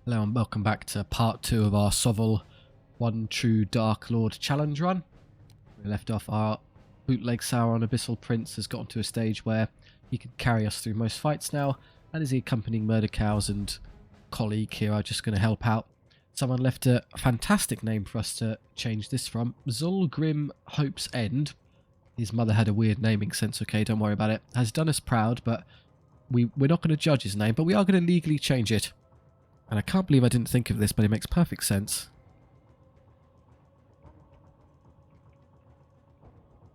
Hello and welcome back to part 2 of our SOVL One True Dark Lord challenge run. We left off our bootleg Sauron Abyssal Prince has gotten to a stage where he can carry us through most fights now, and is the accompanying murder cows and colleague here are just going to help out. Someone left a fantastic name for us to change this from. Zulgrim Hope's End. His mother had a weird naming sense, okay, don't worry about it. Has done us proud, but we're not going to judge his name, but we are going to legally change it. And I can't believe I didn't think of this, but it makes perfect sense.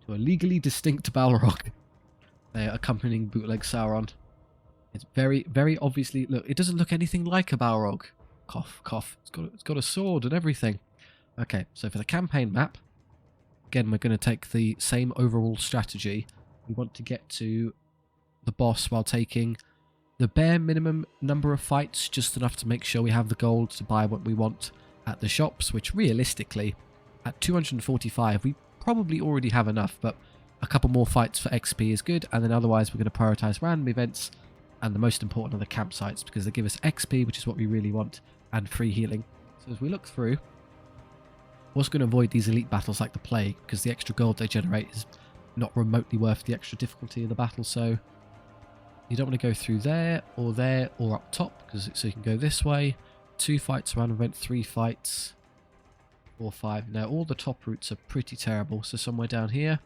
To a legally distinct Balrog. They are accompanying bootleg Sauron. It's very, very obviously... Look, it doesn't look anything like a Balrog. Cough, cough. It's got a sword and everything. Okay, so for the campaign map, again, we're going to take the same overall strategy. We want to get to the boss while taking the bare minimum number of fights, just enough to make sure we have the gold to buy what we want at the shops, which realistically, at 245, we probably already have enough, but a couple more fights for XP is good, and then otherwise we're going to prioritise random events, and the most important are the campsites, because they give us XP, which is what we really want, and free healing. So as we look through, we're also going to avoid these elite battles like the Plague, because the extra gold they generate is not remotely worth the extra difficulty of the battle, so you don't want to go through there or up top, because so you can go this way. 2 fights around event, 3 fights, 4, 5. Now all the top routes are pretty terrible, so somewhere down here.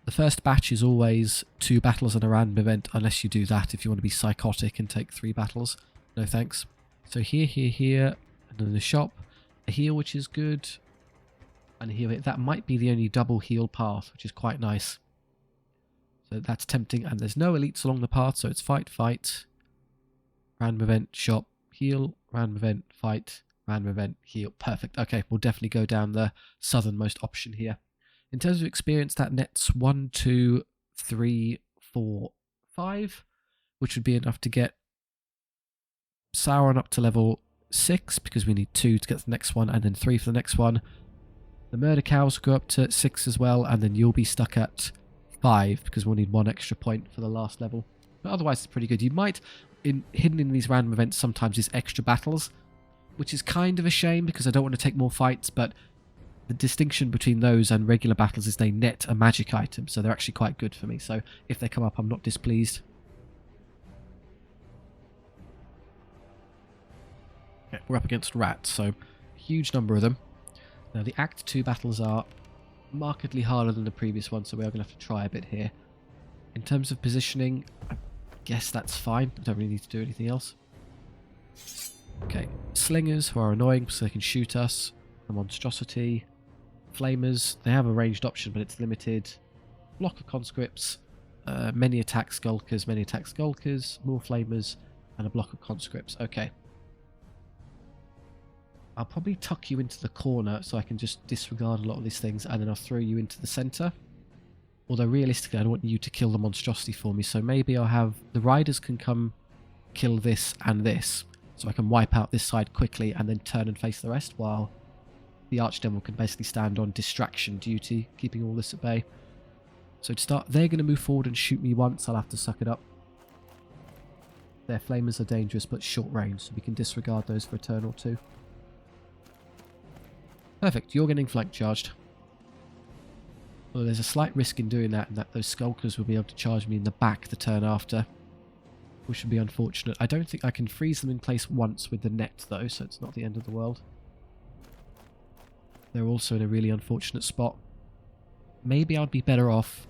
The first batch is always 2 battles and a random event, unless you do that if you want to be psychotic and take 3 battles. No thanks. So here, and then the shop. A heal, which is good. And here, that might be the only double heal path, which is quite nice. So that's tempting, and there's no elites along the path, so it's fight, fight, random event, shop, heal, random event, fight, random event, heal. Perfect. Okay, we'll definitely go down the southernmost option here. In terms of experience, that nets 1, 2, 3, 4, 5, which would be enough to get Sauron up to level 6, because we need 2 to get the next one, and then 3 for the next one. The murder cows go up to 6 as well, and then you'll be stuck at 5, because we'll need 1 extra point for the last level. But otherwise it's pretty good. You might, hidden in these random events sometimes is extra battles, which is kind of a shame because I don't want to take more fights, but the distinction between those and regular battles is they net a magic item, so they're actually quite good for me. So if they come up, I'm not displeased. Okay, we're up against rats, so a huge number of them. Now the Act 2 battles are markedly harder than the previous one, so we are going to have to try a bit here. In terms of positioning, I guess that's fine. I don't really need to do anything else. Okay, slingers, who are annoying so they can shoot us. The monstrosity. Flamers, they have a ranged option, but it's limited. Block of conscripts. Many attack skulkers, more flamers, and a block of conscripts. Okay. I'll probably tuck you into the corner so I can just disregard a lot of these things, and then I'll throw you into the centre. Although realistically I don't want you to kill the monstrosity for me, so maybe I'll have the riders can come kill this and this, so I can wipe out this side quickly and then turn and face the rest, while the archdevil can basically stand on distraction duty, keeping all this at bay. So to start, they're going to move forward and shoot me once. I'll have to suck it up. Their flamers are dangerous but short range, so we can disregard those for a turn or 2. Perfect, you're getting flank charged. Well, there's a slight risk in doing that, and that those skulkers will be able to charge me in the back the turn after, which would be unfortunate. I don't think I can freeze them in place once with the net though, so it's not the end of the world. They're also in a really unfortunate spot. Maybe I'd be better off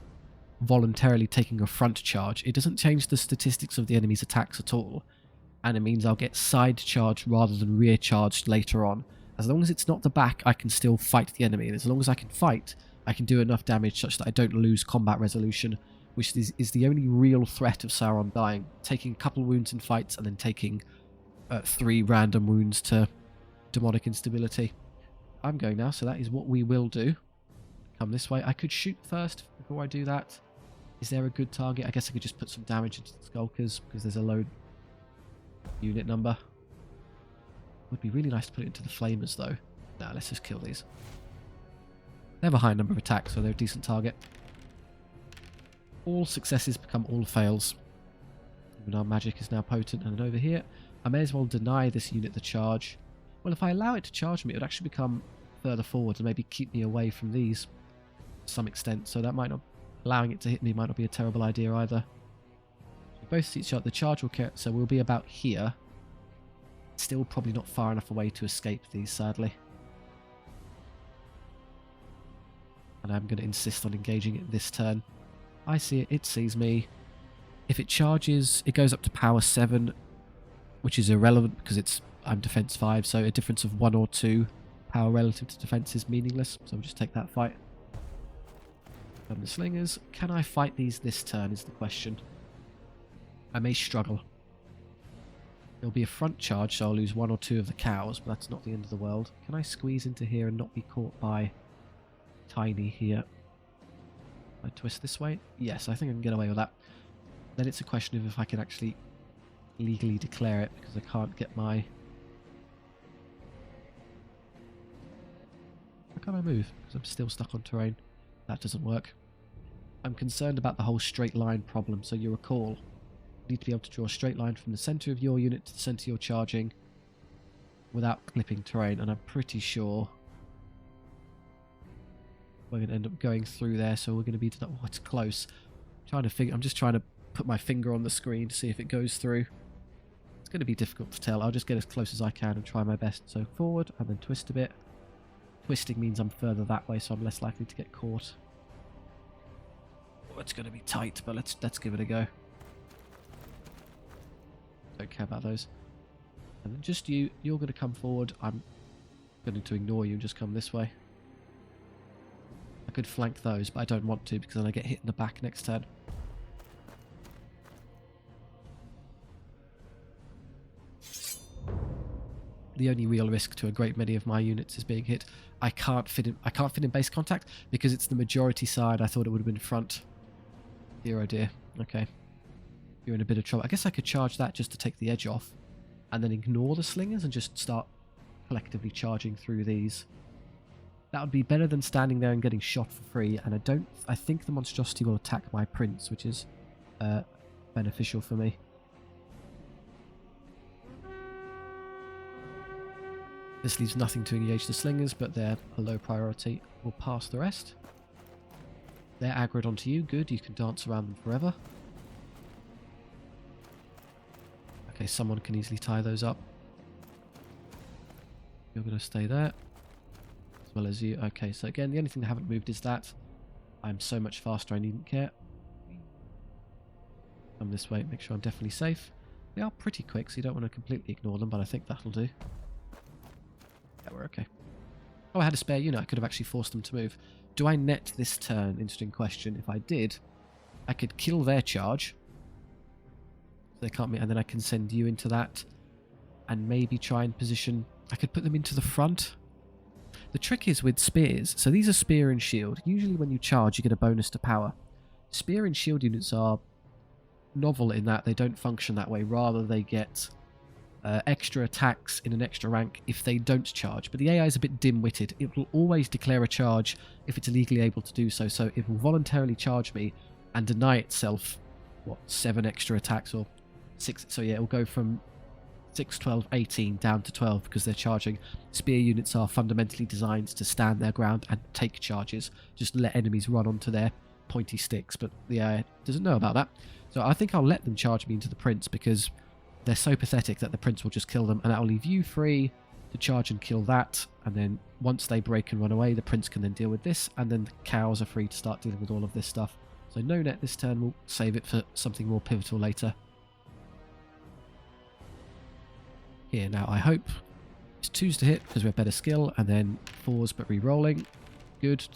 voluntarily taking a front charge. It doesn't change the statistics of the enemy's attacks at all, and it means I'll get side charged rather than rear charged later on. As long as it's not the back, I can still fight the enemy, and as long as I can fight, I can do enough damage such that I don't lose combat resolution, which is the only real threat of Sauron dying. Taking a couple wounds in fights, and then taking 3 random wounds to demonic instability. I'm going now, so that is what we will do. Come this way. I could shoot first before I do that. Is there a good target? I guess I could just put some damage into the skulkers, because there's a low unit number. Would be really nice to put it into the flamers though. Nah, let's just kill these. They have a high number of attacks, so they're a decent target. All successes become all fails. Even our magic is now potent, and then over here I may as well deny this unit the charge. Well, if I allow it to charge me, it would actually become further forward and maybe keep me away from these to some extent. So that might not, allowing it to hit me might not be a terrible idea either. We both see each other. The charge will carry, so we'll be about here. Still probably not far enough away to escape these, sadly. And I'm going to insist on engaging it this turn. I see it, it sees me. If it charges, it goes up to power 7, which is irrelevant because I'm defense 5, so a difference of 1 or 2 power relative to defense is meaningless. So we'll just take that fight. And the slingers. Can I fight these this turn is the question. I may struggle. There'll be a front charge, so I'll lose 1 or 2 of the cows, but that's not the end of the world. Can I squeeze into here and not be caught by Tiny here? I twist this way? Yes, I think I can get away with that. Then it's a question of if I can actually legally declare it, because I can't get my... How can I move? Because I'm still stuck on terrain. That doesn't work. I'm concerned about the whole straight line problem, so you recall, you need to be able to draw a straight line from the centre of your unit to the centre you're charging without clipping terrain, and I'm pretty sure we're going to end up going through there, so we're going to be... Oh, it's close. I'm just trying to put my finger on the screen to see if it goes through. It's going to be difficult to tell. I'll just get as close as I can and try my best. So forward and then twist a bit. Twisting means I'm further that way, so I'm less likely to get caught. Oh, it's going to be tight, but let's give it a go. Don't care about those. And then just you're going to come forward. I'm going to ignore you and just come this way. I could flank those, but I don't want to because then I get hit in the back next turn. The only real risk to a great many of my units is being hit. I can't fit in base contact because it's the majority side. I thought it would have been front. Dear oh dear. Okay. You're in a bit of trouble. I guess I could charge that just to take the edge off and then ignore the slingers and just start collectively charging through these. That would be better than standing there and getting shot for free, and I think the monstrosity will attack my prince, which is beneficial for me. This leaves nothing to engage the slingers, but they're a low priority. We'll pass the rest. They're aggroed onto you. Good, you can dance around them forever. Okay, someone can easily tie those up. You're going to stay there. As well as you. Okay, so again, the only thing I haven't moved is that. I'm so much faster, I needn't care. Come this way, make sure I'm definitely safe. They are pretty quick, so you don't want to completely ignore them, but I think that'll do. Yeah, we're okay. Oh, I had a spare unit. I could have actually forced them to move. Do I net this turn? Interesting question. If I did, I could kill their charge. They can't meet, and then I can send you into that and maybe try and position... I could put them into the front. The trick is with spears. So these are spear and shield. Usually when you charge, you get a bonus to power. Spear and shield units are novel in that they don't function that way. Rather, they get... extra attacks in an extra rank if they don't charge, but the AI is a bit dim-witted. It will always declare a charge if it's legally able to do so, so it will voluntarily charge me and deny itself, what, 7 extra attacks or 6, so yeah, it will go from 6, 12, 18 down to 12 because they're charging. Spear units are fundamentally designed to stand their ground and take charges, just let enemies run onto their pointy sticks, but the AI doesn't know about that. So I think I'll let them charge me into the prince because they're so pathetic that the prince will just kill them, and that'll leave you free to charge and kill that, and then once they break and run away, the prince can then deal with this, and then the cows are free to start dealing with all of this stuff. So no net this turn, we'll save it for something more pivotal later. Here now, I hope it's 2s to hit because we have better skill, and then 4s but re-rolling. Good,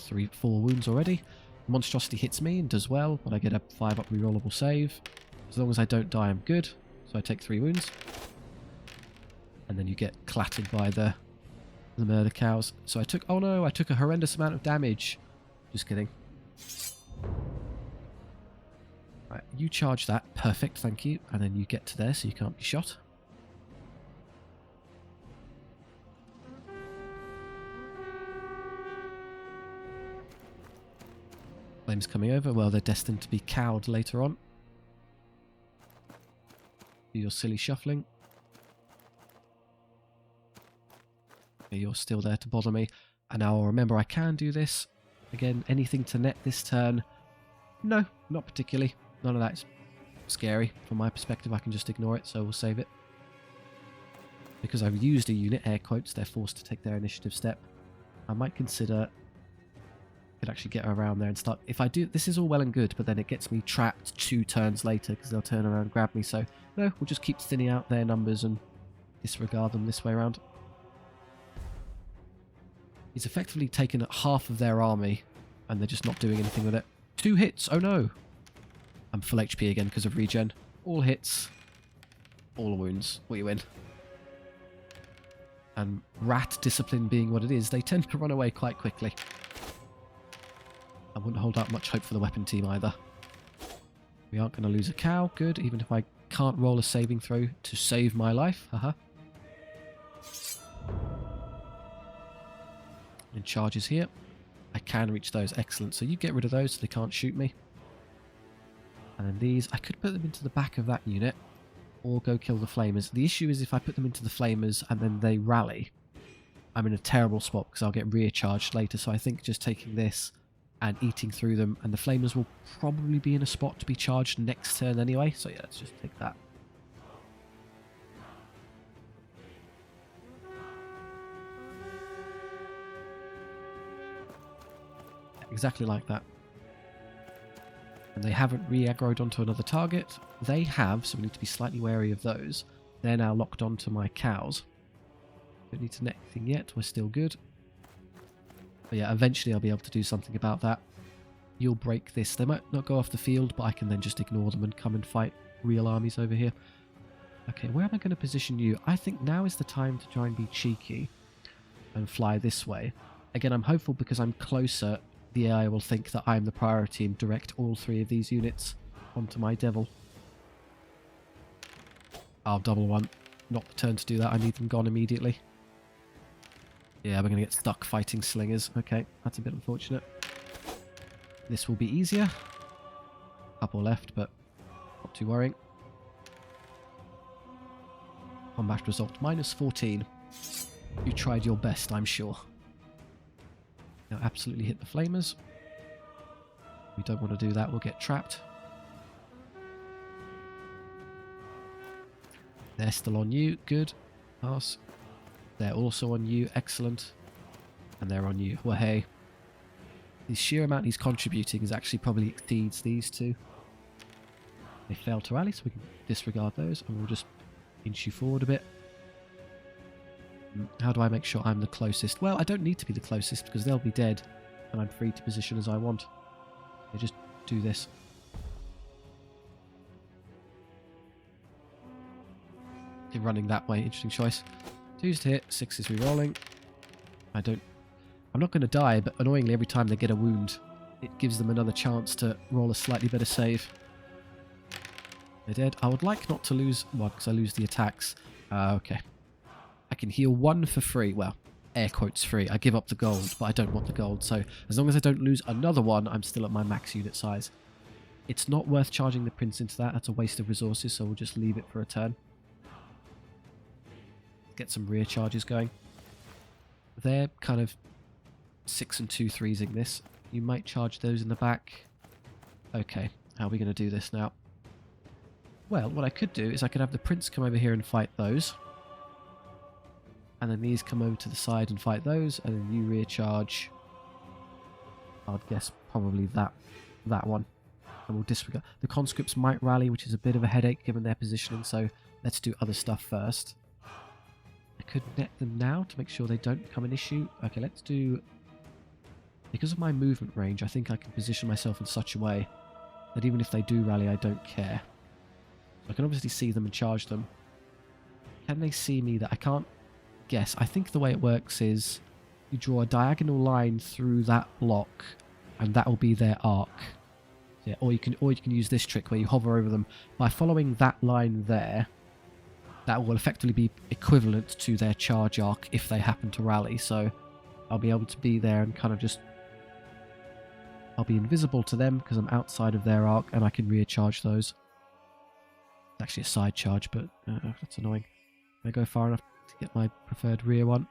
4 wounds already. Monstrosity hits me and does well, but I get a 5 up re-rollable save. As long as I don't die, I'm good. So I take 3 wounds. And then you get clattered by the murder cows. So I took... Oh no, I took a horrendous amount of damage. Just kidding. Right, you charge that. Perfect, thank you. And then you get to there so you can't be shot. Flames coming over. Well, they're destined to be cowed later on. Do your silly shuffling. Okay, you're still there to bother me. And now remember, I can do this. Again, anything to net this turn? No, not particularly. None of that's scary. From my perspective, I can just ignore it, so we'll save it. Because I've used a unit, air quotes, they're forced to take their initiative step. I might consider... I could actually get around there and start... If I do... This is all well and good, but then it gets me trapped 2 turns later, because they'll turn around and grab me. So, no, we'll just keep thinning out their numbers and disregard them this way around. He's effectively taken half of their army, and they're just not doing anything with it. 2 hits! Oh no! I'm full HP again because of regen. All hits. All wounds. We win. And rat discipline being what it is, they tend to run away quite quickly. I wouldn't hold out much hope for the weapon team either. We aren't going to lose a cow. Good, even if I can't roll a saving throw to save my life. Haha. And charges here. I can reach those. Excellent. So you get rid of those so they can't shoot me. And then these, I could put them into the back of that unit. Or go kill the flamers. The issue is if I put them into the flamers and then they rally, I'm in a terrible spot because I'll get rear charged later. So I think just taking this and eating through them, and the flamers will probably be in a spot to be charged next turn anyway. So yeah, let's just take that. Exactly like that. And they haven't re-aggroed onto another target. They have, so we need to be slightly wary of those. They're now locked onto my cows. Don't need to net anything yet, we're still good. But yeah, eventually I'll be able to do something about that. You'll break this. They might not go off the field, but I can then just ignore them and come and fight real armies over here. Okay, where am I going to position you? I think now is the time to try and be cheeky and fly this way. Again, I'm hopeful because I'm closer. The AI will think that I'm the priority and direct all 3 of these units onto my devil. I'll double one. Not the turn to do that. I need them gone immediately. Yeah, we're going to get stuck fighting slingers. Okay, that's a bit unfortunate. This will be easier. Couple left, but not too worrying. Combat result, -14. You tried your best, I'm sure. Now absolutely hit the flamers. We don't want to do that, we'll get trapped. They're still on you, good. Pass. They're also on you, excellent. And they're on you, well hey. The sheer amount he's contributing is actually probably exceeds these 2. They failed to rally, so we can disregard those, and we'll just inch you forward a bit. How do I make sure I'm the closest? Well, I don't need to be the closest because they'll be dead and I'm free to position as I want. I just do this. Okay, running that way, interesting choice. 2's to hit, 6 is rerolling. I'm not going to die, but annoyingly every time they get a wound, it gives them another chance to roll a slightly better save. They're dead. I would like not to lose one because I lose the attacks. Okay. I can heal 1 for free. Well, air quotes free. I give up the gold, but I don't want the gold. So as long as I don't lose another one, I'm still at my max unit size. It's not worth charging the prince into that. That's a waste of resources, so we'll just leave it for a turn. Get some rear charges going. They're kind of 6 and 2 3-ing this. You might charge those in the back. Okay, how are we going to do this now? Well, what I could do is I could have the prince come over here and fight those. And then these come over to the side and fight those, and then you rear charge. I'd guess probably that one. And we'll disregard. The conscripts might rally, which is a bit of a headache given their positioning, so let's do other stuff first. I could net them now to make sure they don't become an issue. Okay, let's do... Because of my movement range, I think I can position myself in such a way that even if they do rally, I don't care. I can obviously see them and charge them. Can they see me that I can't guess? I think the way it works is you draw a diagonal line through that block and that will be their arc. Yeah, or you can use this trick where you hover over them. By following that line there, that will effectively be equivalent to their charge arc if they happen to rally. So I'll be able to be there and kind of just... I'll be invisible to them because I'm outside of their arc and I can rear charge those. It's actually a side charge, but that's annoying. Can I go far enough to get my preferred rear one?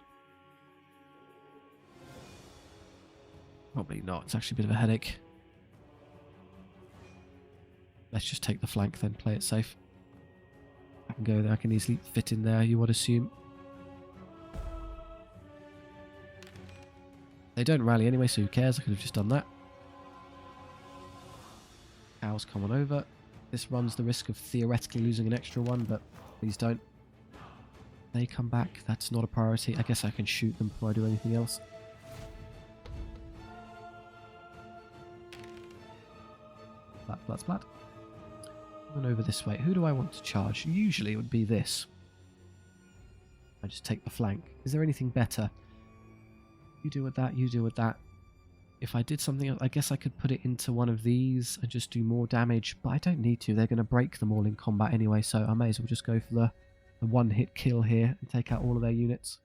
Probably not. It's actually a bit of a headache. Let's just take the flank then, play it safe. I can go there, I can easily fit in there, you would assume. They don't rally anyway, so who cares? I could have just done that. Cows come on over. This runs the risk of theoretically losing an extra one, but please don't. They come back, that's not a priority. I guess I can shoot them before I do anything else. Splat, splat, splat. And over this way. Who do I want to charge? Usually it would be this. I just take the flank. Is there anything better? You deal with that, you deal with that. If I did something else, I guess I could put it into one of these and just do more damage, but I don't need to. They're going to break them all in combat anyway, so I may as well just go for the one-hit kill here and take out all of their units.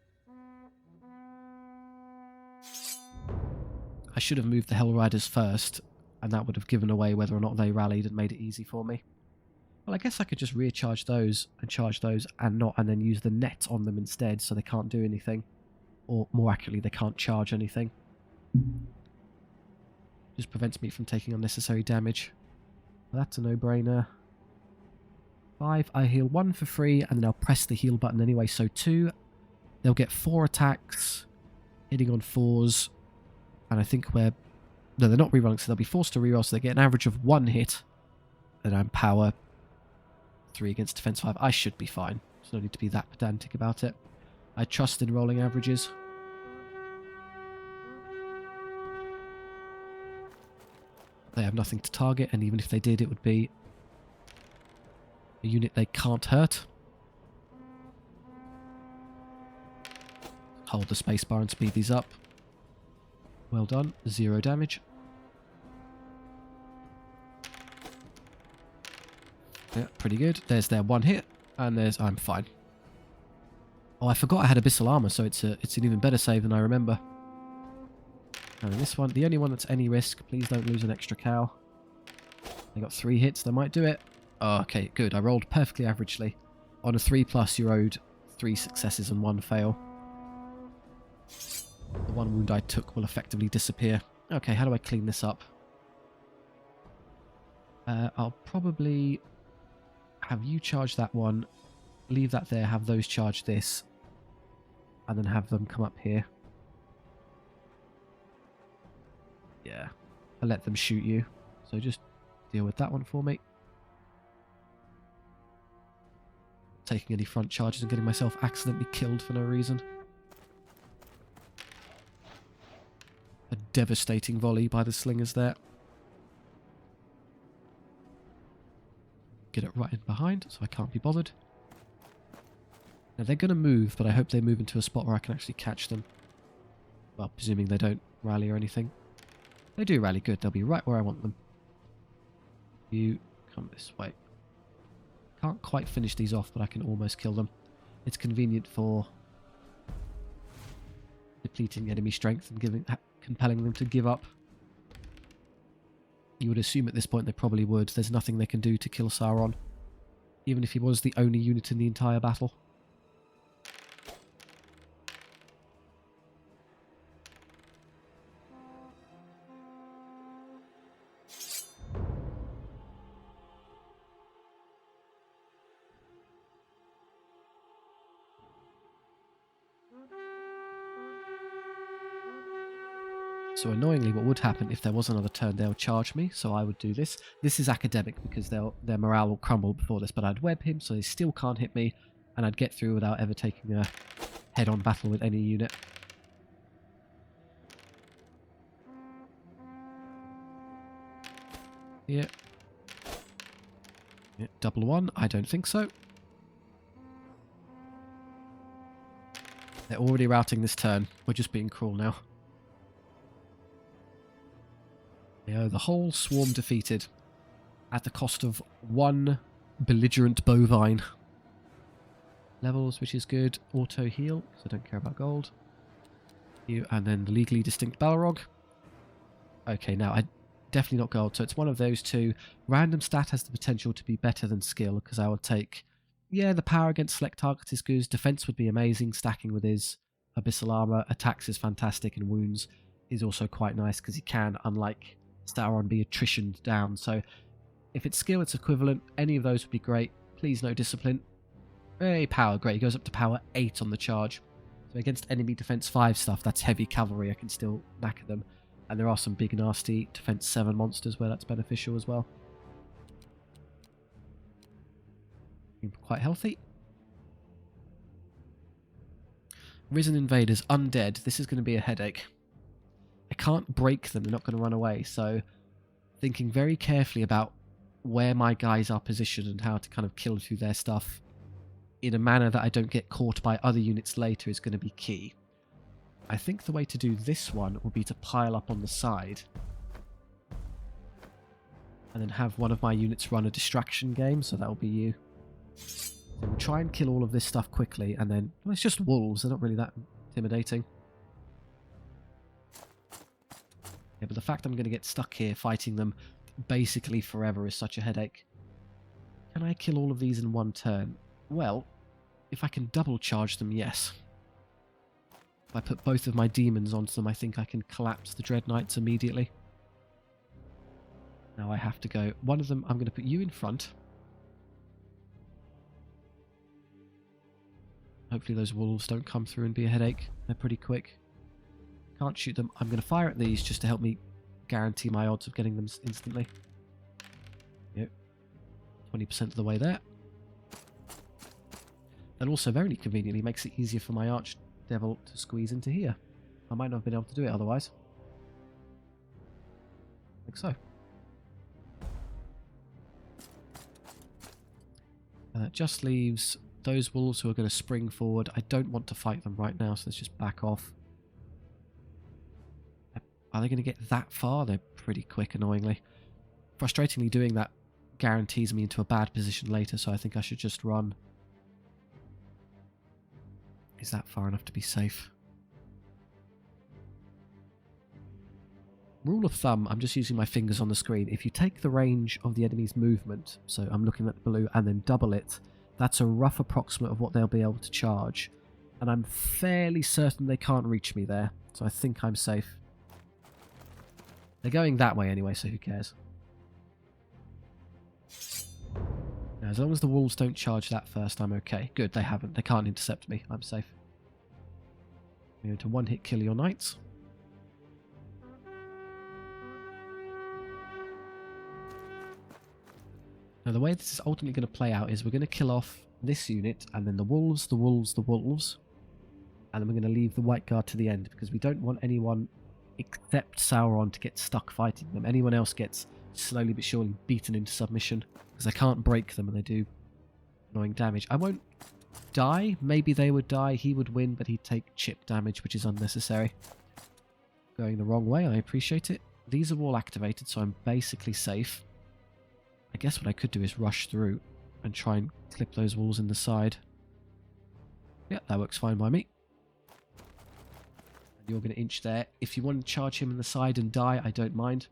I should have moved the Hell Riders first, and that would have given away whether or not they rallied and made it easy for me. Well, I guess I could just recharge those and charge those and then use the net on them instead so they can't do anything. Or more accurately, they can't charge anything. Just prevents me from taking unnecessary damage. Well, that's a no-brainer. 5, I heal 1 for free, and then I'll press the heal button anyway, so 2. They'll get 4 attacks, hitting on 4s, and I think we're... No, they're not rerolling, so they'll be forced to reroll, so they get an average of 1 hit. Then I'm power 3 against defense 5. I should be fine. There's no need to be that pedantic about it. I trust in rolling averages. They have nothing to target, and even if they did, it would be a unit they can't hurt. Hold the spacebar and speed these up. Well done. 0 damage. Yeah, pretty good. There's their 1 hit, and there's... I'm fine. Oh, I forgot I had Abyssal Armor, so it's an even better save than I remember. And this one, the only one that's any risk, please don't lose an extra cow. They got 3 hits, they might do it. Oh, okay, good. I rolled perfectly averagely. On a 3+, you're owed 3 successes and 1 fail. The 1 wound I took will effectively disappear. Okay, how do I clean this up? I'll probably have you charge that one, leave that there, have those charge this, and then have them come up here. Yeah, I'll let them shoot you. So just deal with that one for me. Taking any front charges and getting myself accidentally killed for no reason. A devastating volley by the slingers there. Get it right in behind, so I can't be bothered. Now they're going to move, but I hope they move into a spot where I can actually catch them. Well, presuming they don't rally or anything. They do rally, good. They'll be right where I want them. You come this way. Can't quite finish these off, but I can almost kill them. It's convenient for depleting enemy strength and compelling them to give up. You would assume at this point they probably would. There's nothing they can do to kill Sauron, even if he was the only unit in the entire battle. So annoyingly, what would happen if there was another turn, they'll charge me, so I would do this. This is academic because their morale will crumble before this, but I'd web him so they still can't hit me, and I'd get through without ever taking a head-on battle with any unit. Here. Yeah, double 1, I don't think so. They're already routing this turn. We're just being cruel now. Yeah, the whole swarm defeated at the cost of 1 belligerent bovine. Levels, which is good. Auto heal, because I don't care about gold. You, and then the legally distinct Balrog. Okay, now I definitely not gold, so it's one of those two. Random stat has the potential to be better than skill, because I would take... Yeah, the power against select targets is good. Defense would be amazing, stacking with his Abyssal Armor. Attacks is fantastic, and wounds. is also quite nice because he can, unlike Sauron, be attritioned down. So if it's skill, it's equivalent. Any of those would be great. Please no discipline. Hey, power, great. He goes up to power 8 on the charge. So against enemy defense 5 stuff, that's heavy cavalry. I can still knacker them. And there are some big nasty defense 7 monsters where that's beneficial as well. Quite healthy. Risen Invaders, Undead. This is going to be a headache. I can't break them. They're not going to run away. So thinking very carefully about where my guys are positioned and how to kind of kill through their stuff in a manner that I don't get caught by other units later is going to be key. I think the way to do this one will be to pile up on the side and then have one of my units run a distraction game, so that'll be you. So we'll try and kill all of this stuff quickly, and then... Well, it's just wolves, they're not really that intimidating. Yeah, but the fact I'm going to get stuck here fighting them basically forever is such a headache. Can I kill all of these in one turn? Well, if I can double charge them, yes. If I put both of my demons onto them, I think I can collapse the Dread Knights immediately. Now I have to go... One of them, I'm going to put you in front. Hopefully those wolves don't come through and be a headache. They're pretty quick. Can't shoot them. I'm going to fire at these just to help me guarantee my odds of getting them instantly. Yep. 20% of the way there. And also, very conveniently, makes it easier for my Archdevil to squeeze into here. I might not have been able to do it otherwise. Like so. And that just leaves those wolves who are going to spring forward. I don't want to fight them right now, so let's just back off. Are they going to get that far? They're pretty quick, annoyingly. Frustratingly, doing that guarantees me into a bad position later, so I think I should just run. Is that far enough to be safe? Rule of thumb, I'm just using my fingers on the screen. If you take the range of the enemy's movement, so I'm looking at the blue, and then double it, that's a rough approximate of what they'll be able to charge. And I'm fairly certain they can't reach me there, so I think I'm safe. They're going that way anyway, so who cares? Now, as long as the wolves don't charge that first, I'm okay. Good, they haven't. They can't intercept me. I'm safe. I'm going to one-hit kill your knights. Now, the way this is ultimately going to play out is we're going to kill off this unit, and then the wolves, the wolves, the wolves. And then we're going to leave the White Guard to the end, because we don't want anyone except Sauron to get stuck fighting them. Anyone else gets slowly but surely beaten into submission, because I can't break them and they do annoying damage. I won't die. Maybe they would die. He would win, but he'd take chip damage, which is unnecessary. Going the wrong way. I appreciate it. These are all activated, so I'm basically safe. I guess what I could do is rush through and try and clip those walls in the side. Yeah, that works fine by me. And you're going to inch there. If you want to charge him in the side and die, I don't mind.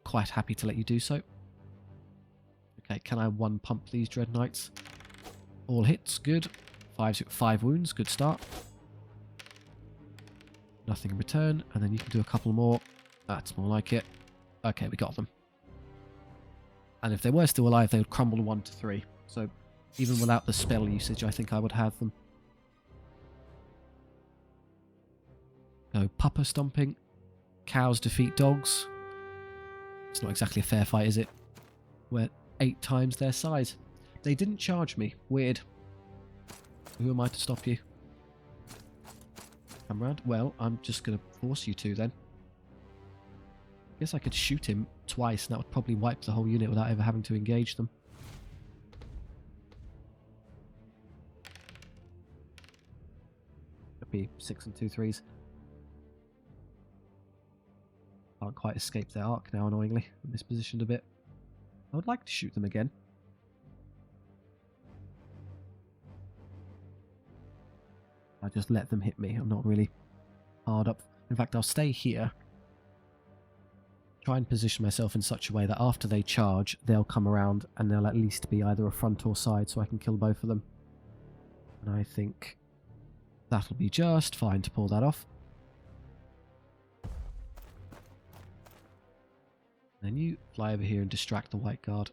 Quite happy to let you do so. Okay, can I one pump these Dread Knights? All hits, good. 5 wounds, good start. Nothing in return, and then you can do a couple more. That's more like it. Okay, we got them. And if they were still alive, they would crumble 1 to 3. So even without the spell usage, I think I would have them. Go pupper stomping. Cows defeat dogs. It's not exactly a fair fight, is it? We're 8 times their size. They didn't charge me. Weird. Who am I to stop you? Come round? Well, I'm just going to force you to then. I guess I could shoot him twice and that would probably wipe the whole unit without ever having to engage them. It'd be 6 and 2 3s. Can't quite escape their arc now, annoyingly. I'm mispositioned a bit. I would like to shoot them again. I just let them hit me. I'm not really hard up. In fact, I'll stay here. Try and position myself in such a way that after they charge, they'll come around and they'll at least be either a front or side so I can kill both of them. And I think that'll be just fine to pull that off. Then you fly over here and distract the white guard.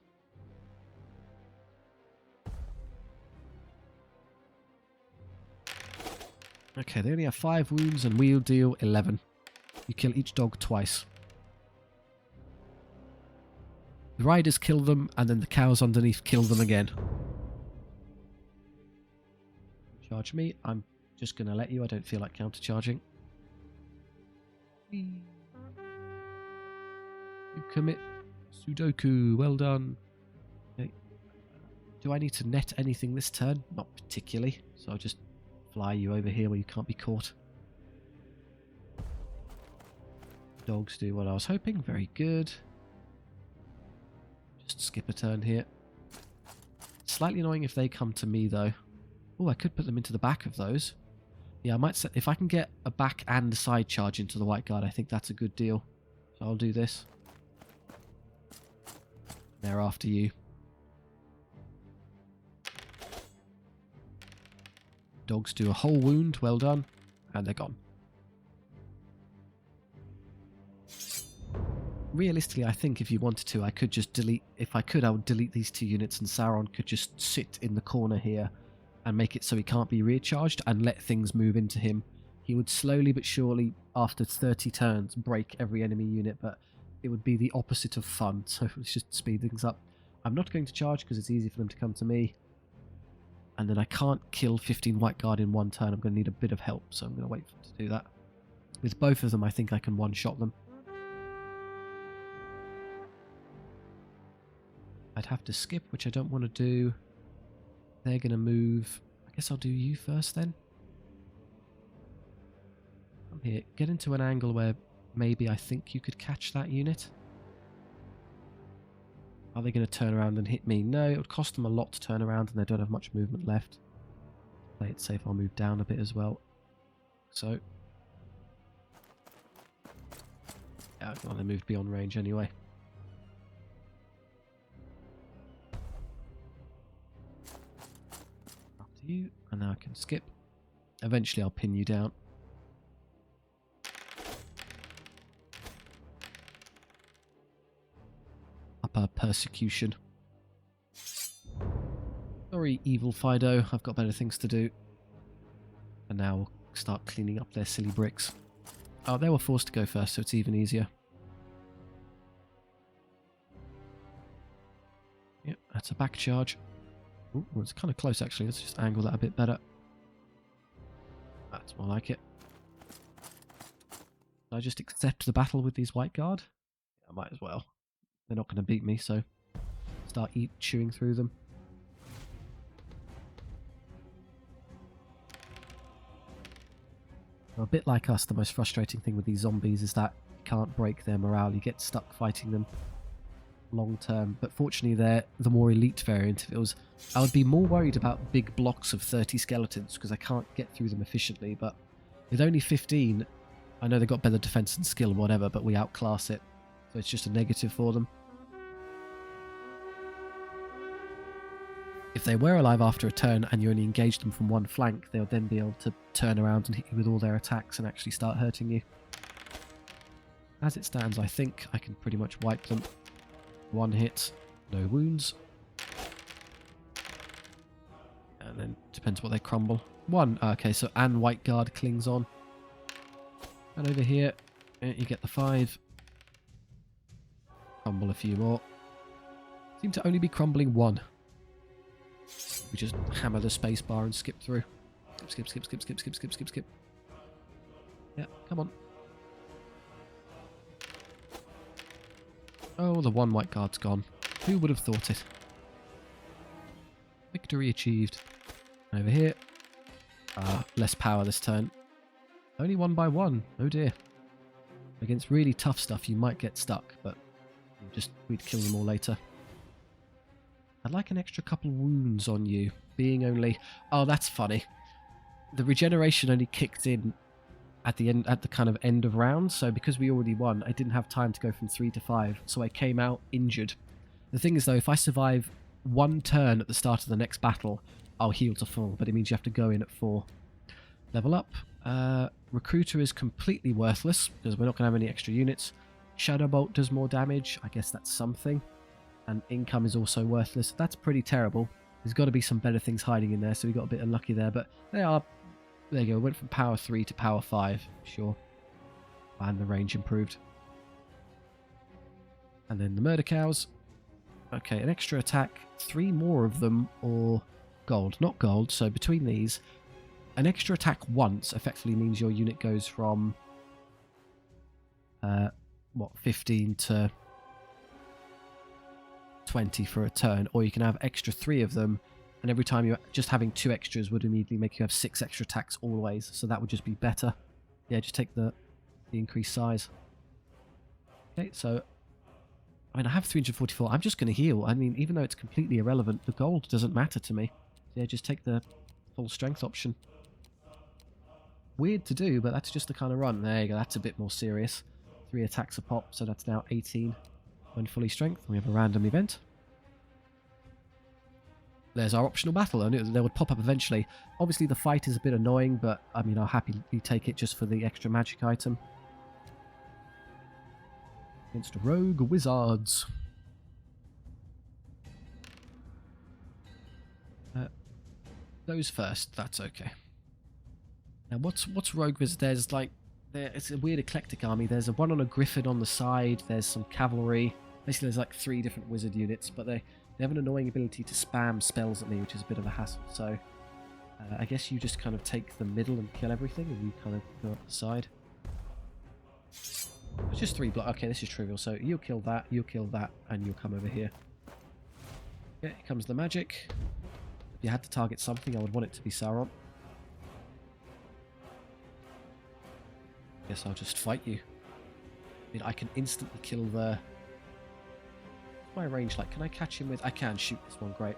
Okay, they only have 5 wounds and we'll deal 11. You kill each dog twice. The riders kill them, and then the cows underneath kill them again. Charge me. I'm just going to let you. I don't feel like counter-charging. You commit Sudoku. Well done. Okay. Do I need to net anything this turn? Not particularly. So I'll just fly you over here where you can't be caught. Dogs do what I was hoping. Very good. Just skip a turn here. Slightly annoying if they come to me though. Oh, I could put them into the back of those. Yeah, I might set, if I can get a back and a side charge into the white guard, I think that's a good deal. So I'll do this. They're after you. Dogs do a whole wound. Well done. And they're gone. Realistically, I think if you wanted to, I could just delete... If I could, I would delete these 2 units and Sauron could just sit in the corner here and make it so he can't be recharged and let things move into him. He would slowly but surely, after 30 turns, break every enemy unit, but it would be the opposite of fun, so let's just speed things up. I'm not going to charge because it's easy for them to come to me. And then I can't kill 15 white guard in 1 turn. I'm going to need a bit of help, so I'm going to wait for them to do that. With both of them, I think I can one-shot them. I'd have to skip, which I don't want to do. They're going to move. I guess I'll do you first then. Come here. Get into an angle where maybe I think you could catch that unit. Are they going to turn around and hit me? No, it would cost them a lot to turn around and they don't have much movement left. Play it safe, I'll move down a bit as well. So. Yeah, well, they moved beyond range anyway. You, and now I can skip. Eventually I'll pin you down. Upper persecution. Sorry, evil Fido, I've got better things to do. And now we'll start cleaning up their silly bricks. Oh, they were forced to go first, so it's even easier. Yep, that's a back charge. Ooh, well, it's kind of close actually. Let's just angle that a bit better. That's more like it. Should I just accept the battle with these white guard? Yeah, I might as well. They're not going to beat me, so start chewing through them. Well, a bit like us, the most frustrating thing with these zombies is that you can't break their morale. You get stuck fighting them long term, but fortunately they're the more elite variant. If it was, I would be more worried about big blocks of 30 skeletons because I can't get through them efficiently, but with only 15, I know they've got better defense and skill and whatever, but we outclass it, so it's just a negative for them. If they were alive after a turn and you only engaged them from one flank, they'll then be able to turn around and hit you with all their attacks and actually start hurting you. As it stands, I think I can pretty much wipe them. 1 hit, no wounds. And then depends what they crumble. 1, okay, so and white guard clings on. And over here, you get the 5. Crumble a few more. Seem to only be crumbling 1. We just hammer the space bar and skip through. Skip, skip, skip, skip, skip, skip, skip, skip. Yeah, come on. Oh, the 1 white guard's gone. Who would have thought it? Victory achieved. Over here. Less power this turn. Only 1 by 1. Oh dear. Against really tough stuff you might get stuck, but we'd kill them all later. I'd like an extra couple wounds on you. Being only... Oh, that's funny. The regeneration only kicked in at the end, at the kind of end of round, so because we already won, I didn't have time to go from 3 to 5, so I came out injured. The thing is though, if I survive 1 turn at the start of the next battle, I'll heal to full, but it means you have to go in at 4. Level up. Recruiter is completely worthless, because we're not going to have any extra units. Shadow Bolt does more damage. I guess that's something. And income is also worthless. That's pretty terrible. There's got to be some better things hiding in there, so we got a bit unlucky there. But they are... There you go. Went from power 3 to power 5. Sure. And the range improved. And then the murder cows. Okay, an extra attack. 3 more of them, or gold. Not gold, so between these... An extra attack once effectively means your unit goes from... 15 to 20 for a turn, or you can have extra 3 of them, and every time you're just having 2 extras would immediately make you have 6 extra attacks always, so that would just be better. Yeah, just take the increased size. Okay, so I mean, I have 344. I'm just going to heal. I mean, even though it's completely irrelevant, the gold doesn't matter to me. Yeah, just take the full strength option. Weird to do, but that's just the kind of run. There you go, that's a bit more serious. 3 attacks a pop, so that's now 18 when fully strength. We have a random event. There's our optional battle, and they would pop up eventually. Obviously, the fight is a bit annoying, but I mean, I'll happily take it just for the extra magic item. Against rogue wizards. Those first, that's okay. Now, what's rogue wizards? There's like... It's a weird eclectic army. There's one on a griffin on the side. There's some cavalry. Basically, there's like 3 different wizard units, but they have an annoying ability to spam spells at me, which is a bit of a hassle. So I guess you just kind of take the middle and kill everything, and you kind of go up the side. It's just 3 blocks. Okay, this is trivial. So you'll kill that, and you'll come over here. Yeah, here comes the magic. If you had to target something, I would want it to be Sauron. Guess I'll just fight you. I mean, I can instantly kill the... What's my range like? Can I catch him with... I can shoot this one, great.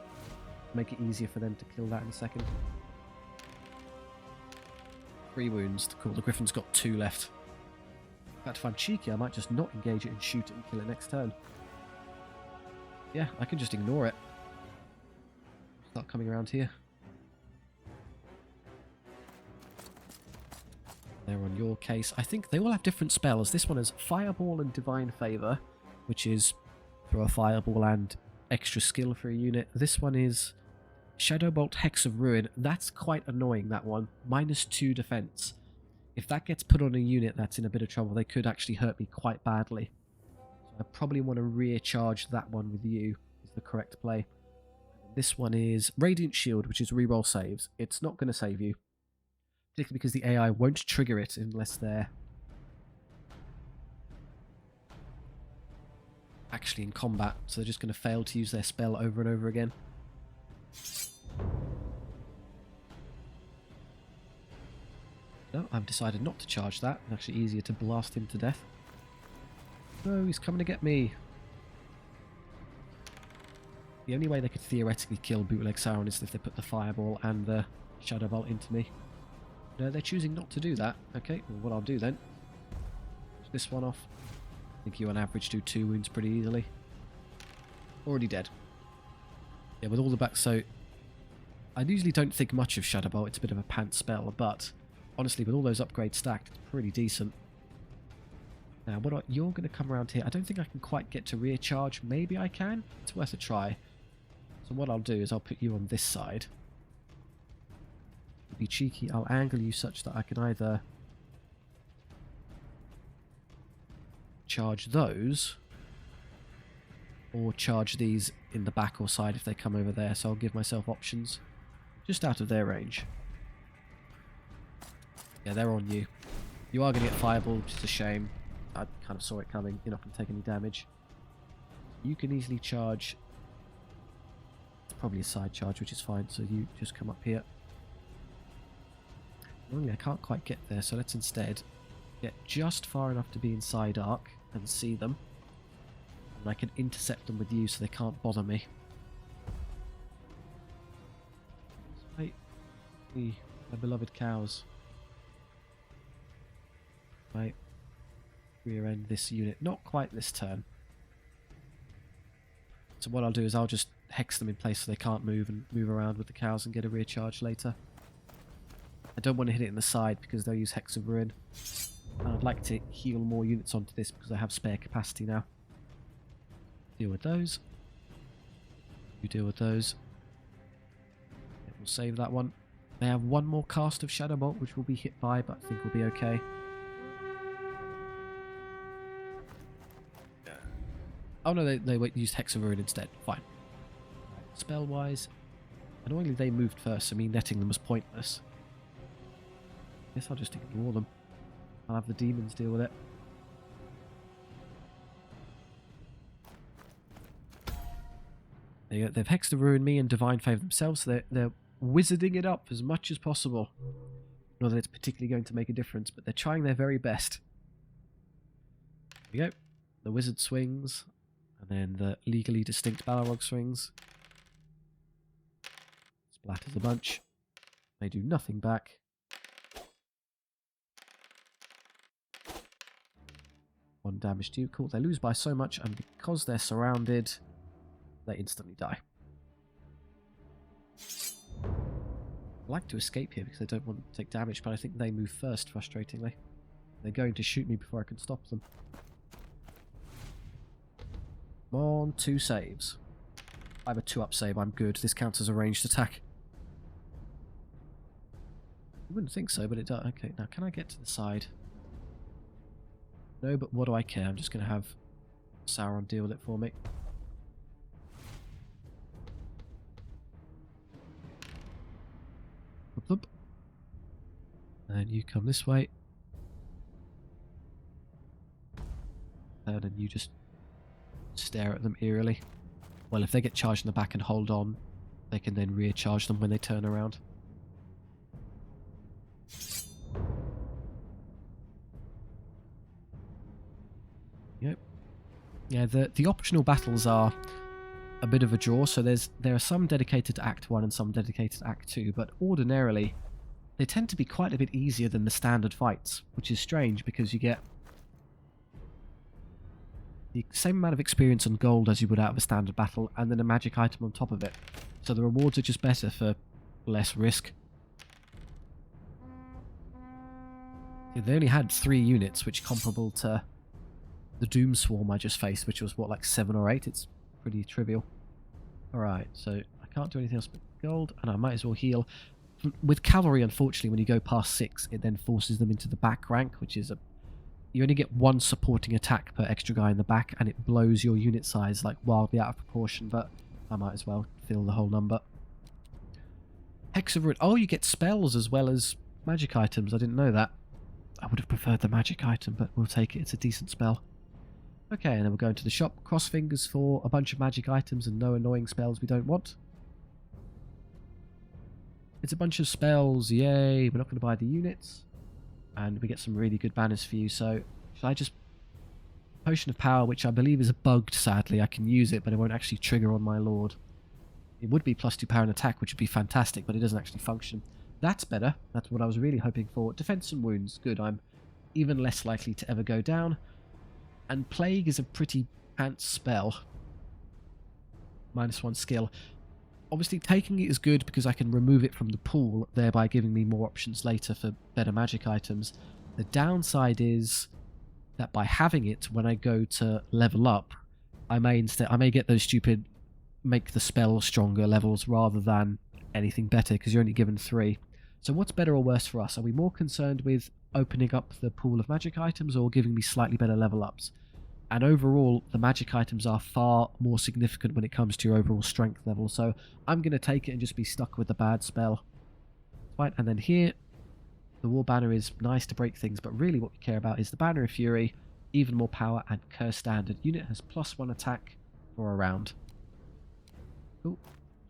Make it easier for them to kill that in a second. 3 wounds, cool. The griffin's got 2 left. In fact, if I'm cheeky, I might just not engage it and shoot it and kill it next turn. Yeah, I can just ignore it. Start coming around here. They're on your case. I think they all have different spells. This one is Fireball and Divine Favor, which is throw a Fireball and extra skill for a unit. This one is Shadow Bolt, Hex of Ruin. That's quite annoying, that one. -2 defense. If that gets put on a unit that's in a bit of trouble, they could actually hurt me quite badly. So I probably want to recharge that one with you, is the correct play. This one is Radiant Shield, which is reroll saves. It's not going to save you. Particularly because the AI won't trigger it unless they're actually in combat, so they're just going to fail to use their spell over and over again. No, I've decided not to charge that. It's actually easier to blast him to death. No, he's coming to get me. The only way they could theoretically kill Bootleg Sauron is if they put the Fireball and the Shadow Bolt into me. No, they're choosing not to do that. Okay, well, what I'll do then... Push this one off. I think you on average do 2 wounds pretty easily. Already dead. Yeah, with all the back... So, I usually don't think much of Shadow Bolt. It's a bit of a pants spell, but... Honestly, with all those upgrades stacked, it's pretty decent. Now, you're going to come around here. I don't think I can quite get to rear charge. Maybe I can? It's worth a try. So what I'll do is I'll put you on this side. Be cheeky, I'll angle you such that I can either charge those or charge these in the back or side if they come over there, so I'll give myself options just out of their range. Yeah, they're on you. You are going to get fireball, which is a shame. I kind of saw it coming. You're not going to take any damage. You can easily charge. It's probably a side charge, which is fine, so you just come up here. Normally I can't quite get there, so let's instead get just far enough to be inside arc and see them. And I can intercept them with you so they can't bother me. Wait, my beloved cows. Right, rear end this unit. Not quite this turn. So what I'll do is I'll just hex them in place so they can't move and move around with the cows and get a rear charge later. I don't want to hit it in the side because they'll use Hex of Ruin. And I'd like to heal more units onto this because I have spare capacity now. Deal with those. You deal with those. Yeah, we'll save that one. They have one more cast of Shadow Bolt, which will be hit by, but I think we'll be okay. Oh no, they used Hex of Ruin instead. Fine. Right, spell-wise, annoyingly they moved first, so me netting them was pointless. Guess I'll just ignore them. I'll have the demons deal with it. There you go. They've Hexed to Ruin me and Divine Favor themselves, so they're wizarding it up as much as possible. Not that it's particularly going to make a difference, but they're trying their very best. There you go. The wizard swings, and then the legally distinct Balrog swings. Splatters a bunch. They do nothing back. One damage to you. Cool. They lose by so much, and because they're surrounded, they instantly die. I like to escape here because I don't want to take damage, but I think they move first, frustratingly. They're going to shoot me before I can stop them. Come on, 2 saves. I have a 2-up save, I'm good. This counts as a ranged attack. I wouldn't think so, but it does. Okay, now can I get to the side? No, but what do I care? I'm just going to have Sauron deal with it for me. And you come this way. And then you just stare at them eerily. Well, if they get charged in the back and hold on, they can then recharge them when they turn around. Yep. Yeah, the optional battles are a bit of a draw, so there are some dedicated to Act 1 and some dedicated to Act 2, but ordinarily they tend to be quite a bit easier than the standard fights, which is strange because you get the same amount of experience and gold as you would out of a standard battle, and then a magic item on top of it. So the rewards are just better for less risk. Yeah, they only had 3 units, which comparable to the Doom Swarm I just faced, which was what, like 7 or 8? It's pretty trivial. Alright, so I can't do anything else but gold, and I might as well heal. With cavalry, unfortunately, when you go past 6, it then forces them into the back rank, which is you only get 1 supporting attack per extra guy in the back, and it blows your unit size like wildly out of proportion, but I might as well fill the whole number. Hex of Ruin. Oh, you get spells as well as magic items. I didn't know that. I would have preferred the magic item, but we'll take it. It's a decent spell. Okay, and then we'll go into the shop. Cross fingers for a bunch of magic items and no annoying spells we don't want. It's a bunch of spells, yay. We're not going to buy the units. And we get some really good banners for you, so should I just... Potion of Power, which I believe is bugged, sadly. I can use it, but it won't actually trigger on my lord. It would be +2 power and attack, which would be fantastic, but it doesn't actually function. That's better. That's what I was really hoping for. Defense and wounds, good. I'm even less likely to ever go down. And Plague is a pretty pants spell. -1 skill. Obviously, taking it is good because I can remove it from the pool, thereby giving me more options later for better magic items. The downside is that by having it, when I go to level up, I may get those stupid make the spell stronger levels rather than anything better, because you're only given 3. So what's better or worse for us? Are we more concerned with opening up the pool of magic items or giving me slightly better level ups? And overall, the magic items are far more significant when it comes to your overall strength level, so I'm going to take it and just be stuck with the bad spell. Right, and then here, the War Banner is nice to break things, but really what we care about is the Banner of Fury, even more power, and Curse Standard. Unit has +1 attack for a round. Cool.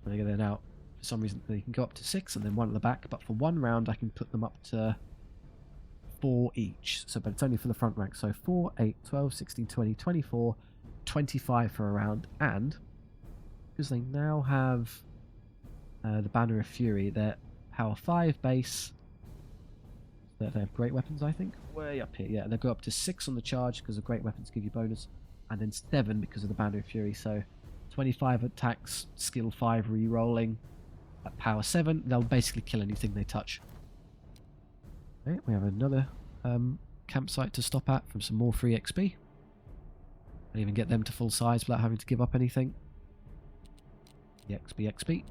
There you go there now. For some reason, they can go up to 6 and then 1 at the back, but for 1 round I can put them up to 4 each. So, but it's only for the front rank. So 4, 8, 12, 16, 20, 24, 25 for a round. And because they now have the Banner of Fury, they're power 5 base. They have great weapons, I think. Way up here. Yeah, they go up to 6 on the charge because the great weapons give you bonus. And then 7 because of the Banner of Fury. So 25 attacks, skill 5 re-rolling. At power 7, they'll basically kill anything they touch. Okay, we have another campsite to stop at from some more free XP. And even get them to full size without having to give up anything. The XP.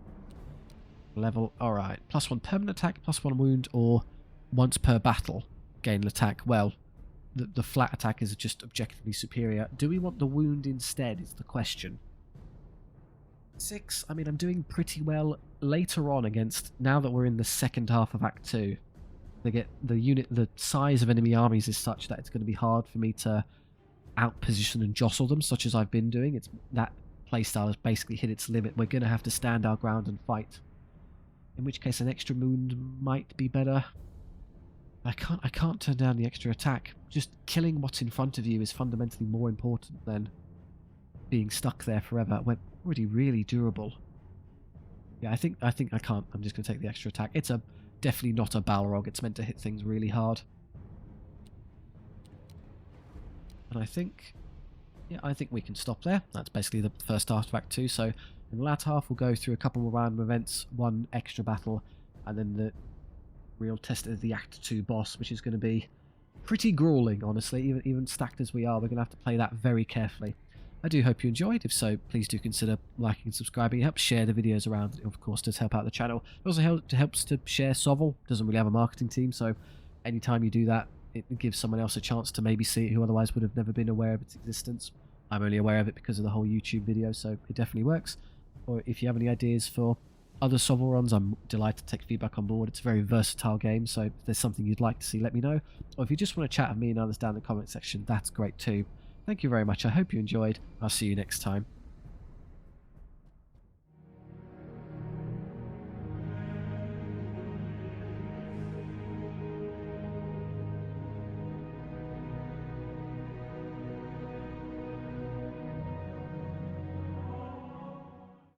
Level, alright. +1 permanent attack, +1 wound, or once per battle gain an attack. Well, the flat attack is just objectively superior. Do we want the wound instead is the question. 6, I mean, I'm doing pretty well later on against, now that we're in the second half of Act 2. The size of enemy armies is such that it's going to be hard for me to outposition and jostle them, such as I've been doing. That playstyle has basically hit its limit. We're going to have to stand our ground and fight. In which case an extra wound might be better. I can't turn down the extra attack. Just killing what's in front of you is fundamentally more important than being stuck there forever. We're already really durable. Yeah, I think I can't. I'm just going to take the extra attack. It's definitely not a Balrog. It's meant to hit things really hard. And I think we can stop there. That's basically the first half of Act 2. So in the latter half, we'll go through a couple more random events, one extra battle, and then the real test of the Act 2 boss, which is going to be pretty grueling, honestly. Even stacked as we are, we're going to have to play that very carefully. I do hope you enjoyed. If so, please do consider liking and subscribing. It helps share the videos around. It, of course, does help out the channel. It also helps to share SOVL. Doesn't really have a marketing team, so anytime you do that, it gives someone else a chance to maybe see it who otherwise would have never been aware of its existence. I'm only aware of it because of the whole YouTube video, so it definitely works. Or if you have any ideas for other SOVL runs, I'm delighted to take feedback on board. It's a very versatile game, so if there's something you'd like to see, let me know. Or if you just want to chat with me and others down in the comment section, that's great too. Thank you very much. I hope you enjoyed. I'll see you next time.